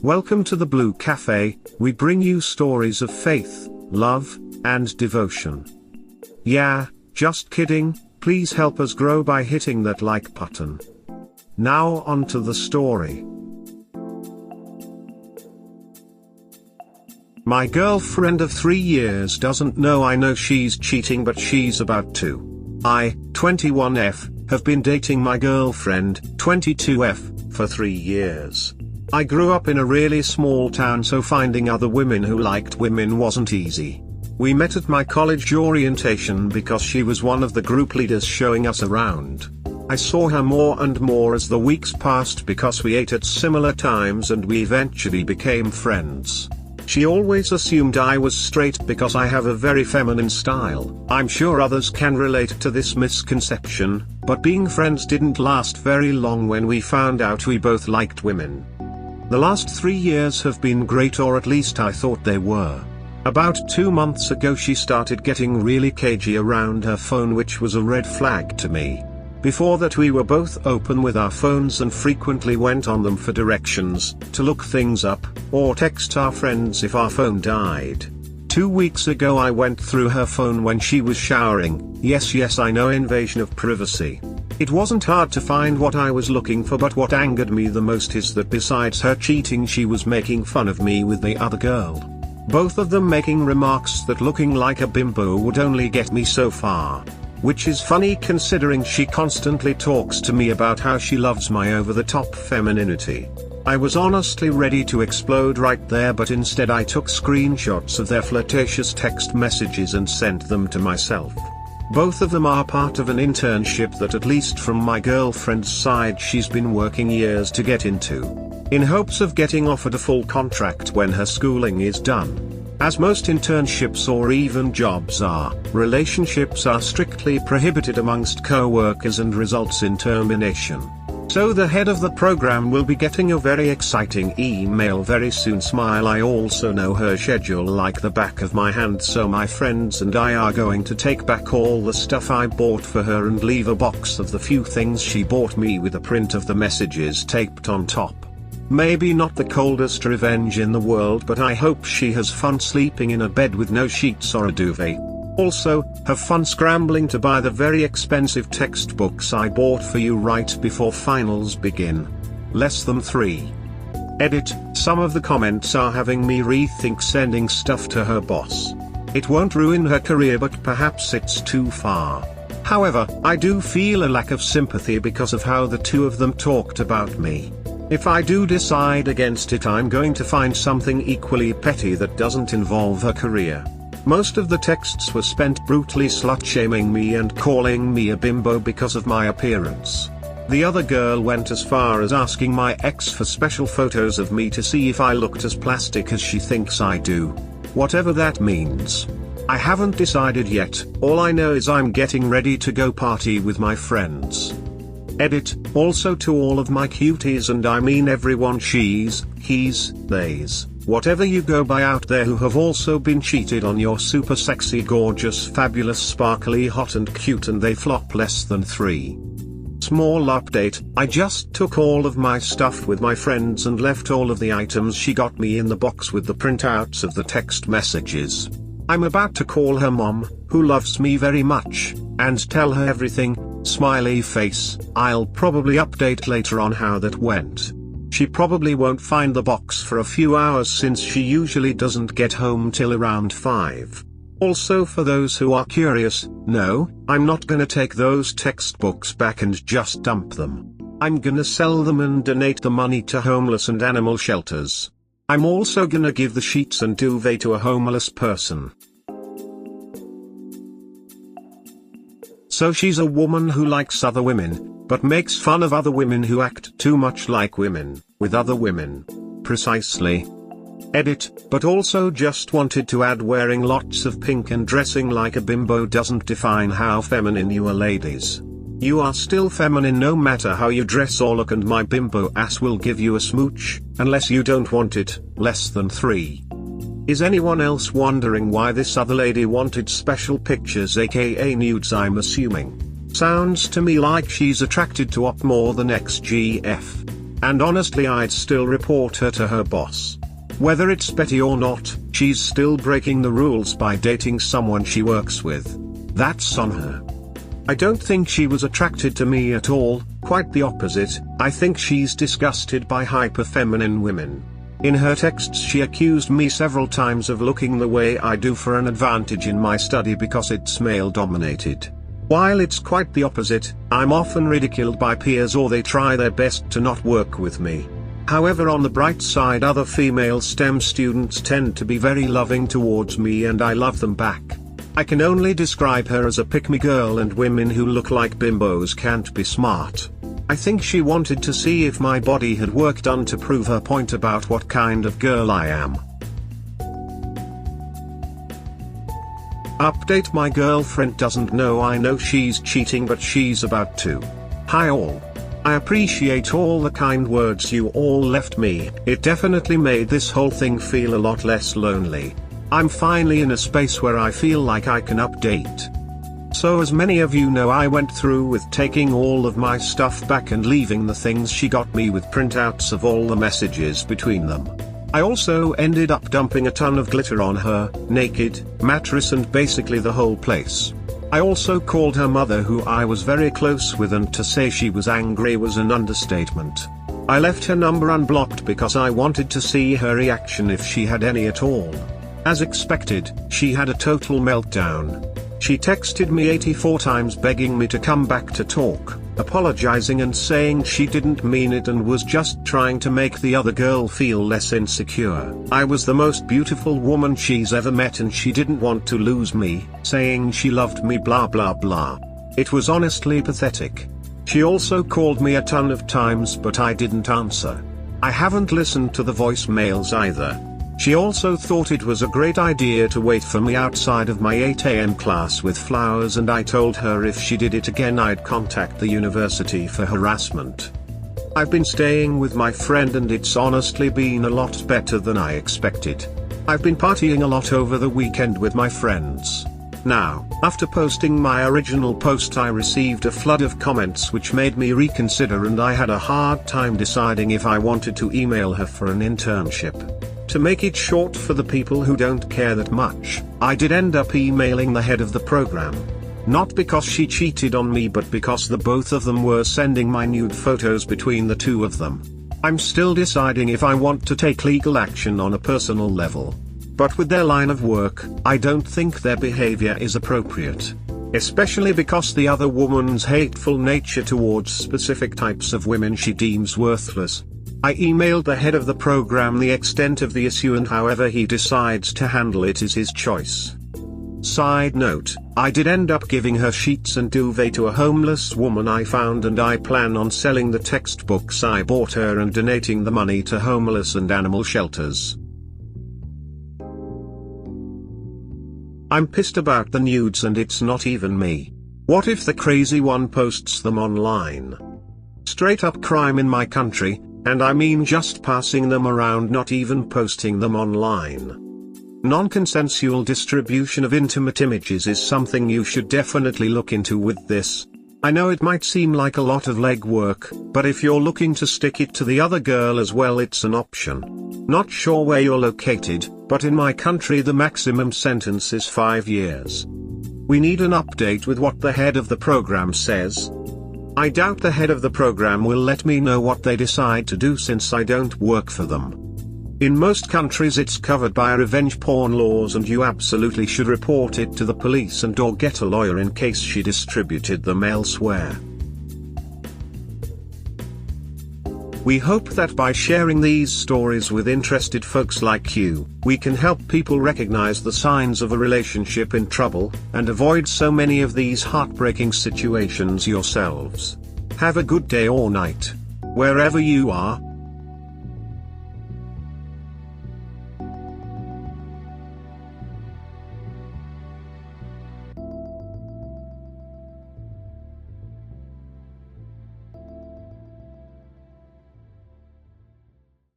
Welcome to the Blue Cafe. We bring you stories of faith, love, and devotion. Yeah, just kidding, please help us grow by hitting that like button. Now on to the story. My girlfriend of 3 years doesn't know I know she's cheating, but she's about to. I, 21F, have been dating my girlfriend, 22F, for 3 years. I grew up in a really small town, so finding other women who liked women wasn't easy. We met at my college orientation because she was one of the group leaders showing us around. I saw her more and more as the weeks passed because we ate at similar times and we eventually became friends. She always assumed I was straight because I have a very feminine style. I'm sure others can relate to this misconception, but being friends didn't last very long when we found out we both liked women. The last 3 years have been great, or at least I thought they were. About 2 months ago she started getting really cagey around her phone, which was a red flag to me. Before that we were both open with our phones and frequently went on them for directions, to look things up, or text our friends if our phone died. 2 weeks ago I went through her phone when she was showering. Yes, I know, invasion of privacy. It wasn't hard to find what I was looking for, but what angered me the most is that besides her cheating, she was making fun of me with the other girl. Both of them making remarks that looking like a bimbo would only get me so far. Which is funny considering she constantly talks to me about how she loves my over-the-top femininity. I was honestly ready to explode right there, but instead I took screenshots of their flirtatious text messages and sent them to myself. Both of them are part of an internship that, at least from my girlfriend's side, she's been working years to get into, in hopes of getting offered a full contract when her schooling is done. As most internships or even jobs are, relationships are strictly prohibited amongst co-workers and results in termination. So the head of the program will be getting a very exciting email very soon. Smile. I also know her schedule like the back of my hand, so my friends and I are going to take back all the stuff I bought for her and leave a box of the few things she bought me with a print of the messages taped on top. Maybe not the coldest revenge in the world, but I hope she has fun sleeping in a bed with no sheets or a duvet. Also, have fun scrambling to buy the very expensive textbooks I bought for you right before finals begin. Less than 3. Edit. Some of the comments are having me rethink sending stuff to her boss. It won't ruin her career, but perhaps it's too far. However, I do feel a lack of sympathy because of how the two of them talked about me. If I do decide against it, I'm going to find something equally petty that doesn't involve her career. Most of the texts were spent brutally slut-shaming me and calling me a bimbo because of my appearance. The other girl went as far as asking my ex for special photos of me to see if I looked as plastic as she thinks I do. Whatever that means. I haven't decided yet. All I know is I'm getting ready to go party with my friends. Edit. Also to all of my cuties, and I mean everyone, she's, he's, theys, whatever you go by out there, who have also been cheated on, you're super sexy, gorgeous, fabulous, sparkly, hot and cute, and they flop less than 3. Small update, I just took all of my stuff with my friends and left all of the items she got me in the box with the printouts of the text messages. I'm about to call her mom, who loves me very much, and tell her everything. Smiley face. I'll probably update later on how that went. She probably won't find the box for a few hours since she usually doesn't get home till around 5. Also, for those who are curious, no, I'm not gonna take those textbooks back and just dump them. I'm gonna sell them and donate the money to homeless and animal shelters. I'm also gonna give the sheets and duvet to a homeless person. So she's a woman who likes other women, but makes fun of other women who act too much like women, with other women. Precisely. Edit. But also just wanted to add, wearing lots of pink and dressing like a bimbo doesn't define how feminine you are, ladies. You are still feminine no matter how you dress or look, and my bimbo ass will give you a smooch, unless you don't want it. Less than 3. Is anyone else wondering why this other lady wanted special pictures, aka nudes? I'm assuming. Sounds to me like she's attracted to op more than XGF. and honestly I'd still report her to her boss. Whether it's petty or not, she's still breaking the rules by dating someone she works with. That's on her. I don't think she was attracted to me at all, quite the opposite. I think she's disgusted by hyper-feminine women. In her texts she accused me several times of looking the way I do for an advantage in my study because it's male-dominated. While it's quite the opposite, I'm often ridiculed by peers or they try their best to not work with me. However, on the bright side, other female STEM students tend to be very loving towards me and I love them back. I can only describe her as a pick-me girl, and women who look like bimbos can't be smart. I think she wanted to see if my body had work done to prove her point about what kind of girl I am. Update: my girlfriend doesn't know I know she's cheating, but she's about to. Hi all. I appreciate all the kind words you all left me. It definitely made this whole thing feel a lot less lonely. I'm finally in a space where I feel like I can update. So as many of you know, I went through with taking all of my stuff back and leaving the things she got me with printouts of all the messages between them. I also ended up dumping a ton of glitter on her, naked, mattress and basically the whole place. I also called her mother, who I was very close with, and to say she was angry was an understatement. I left her number unblocked because I wanted to see her reaction if she had any at all. As expected, she had a total meltdown. She texted me 84 times begging me to come back to talk, apologizing and saying she didn't mean it and was just trying to make the other girl feel less insecure. I was the most beautiful woman she's ever met and she didn't want to lose me, saying she loved me blah blah blah. It was honestly pathetic. She also called me a ton of times but I didn't answer. I haven't listened to the voicemails either. She also thought it was a great idea to wait for me outside of my 8 AM class with flowers, and I told her if she did it again I'd contact the university for harassment. I've been staying with my friend and it's honestly been a lot better than I expected. I've been partying a lot over the weekend with my friends. Now, after posting my original post, I received a flood of comments which made me reconsider, and I had a hard time deciding if I wanted to email her for an internship. To make it short for the people who don't care that much, I did end up emailing the head of the program. Not because she cheated on me, but because the both of them were sending my nude photos between the two of them. I'm still deciding if I want to take legal action on a personal level. But with their line of work, I don't think their behavior is appropriate. Especially because the other woman's hateful nature towards specific types of women she deems worthless. I emailed the head of the program the extent of the issue, and however he decides to handle it is his choice. Side note, I did end up giving her sheets and duvet to a homeless woman I found, and I plan on selling the textbooks I bought her and donating the money to homeless and animal shelters. I'm pissed about the nudes and it's not even me. What if the crazy one posts them online? Straight up crime in my country. And I mean just passing them around, not even posting them online. Non-consensual distribution of intimate images is something you should definitely look into with this. I know it might seem like a lot of legwork, but if you're looking to stick it to the other girl as well, it's an option. Not sure where you're located, but in my country the maximum sentence is 5 years. We need an update with what the head of the program says. I doubt the head of the program will let me know what they decide to do since I don't work for them. In most countries it's covered by revenge porn laws, and you absolutely should report it to the police and or get a lawyer in case she distributed them elsewhere. We hope that by sharing these stories with interested folks like you, we can help people recognize the signs of a relationship in trouble, and avoid so many of these heartbreaking situations yourselves. Have a good day or night, wherever you are.